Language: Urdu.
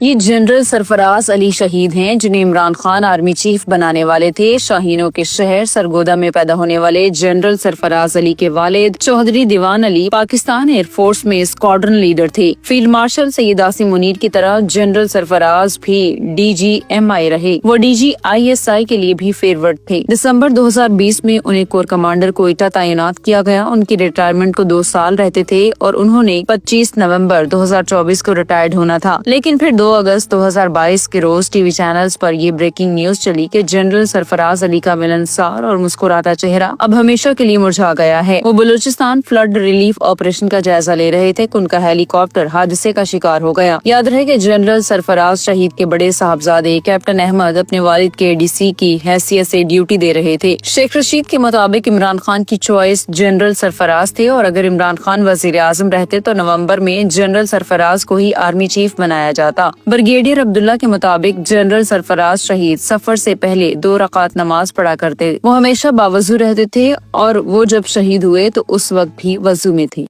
یہ جنرل سرفراز علی شہید ہیں جنہیں عمران خان آرمی چیف بنانے والے تھے۔ شاہینوں کے شہر سرگودا میں پیدا ہونے والے جنرل سرفراز علی کے والد چودھری دیوان علی پاکستان ایئر فورس میں اسکواڈرن لیڈر تھے۔ فیلڈ مارشل سید عاصم منیر کی طرح جنرل سرفراز بھی DGMI رہے۔ وہ DGISI کے لیے بھی فیورٹ تھے۔ دسمبر 2020 میں انہیں کور کمانڈر کوئٹہ تعینات کیا گیا۔ ان کی ریٹائرمنٹ کو 2 سال رہتے تھے اور انہوں نے 25 نومبر 2024 کو ریٹائرڈ ہونا تھا، لیکن پھر 2 اگست 2022 کے روز ٹی وی چینلز پر یہ بریکنگ نیوز چلی کہ جنرل سرفراز علی کا ملنسار اور مسکراتا چہرہ اب ہمیشہ کے لیے مرجھا گیا ہے۔ وہ بلوچستان فلڈ ریلیف آپریشن کا جائزہ لے رہے تھے کہ ان کا ہیلی کاپٹر حادثے کا شکار ہو گیا۔ یاد رہے کہ جنرل سرفراز شہید کے بڑے صاحبزادے کیپٹن احمد اپنے والد کے ADC کی حیثیت سے ڈیوٹی دے رہے تھے۔ شیخ رشید کے مطابق عمران خان کی چوائس جنرل سرفراز تھے اور اگر عمران خان وزیر اعظم رہتے تو نومبر میں جنرل سرفراز کو ہی آرمی چیف بنایا جاتا۔ بریگیڈیئر عبداللہ کے مطابق جنرل سرفراز شہید سفر سے پہلے 2 رکعت نماز پڑھا کرتے۔ وہ ہمیشہ باوضو رہتے تھے اور وہ جب شہید ہوئے تو اس وقت بھی وضو میں تھے۔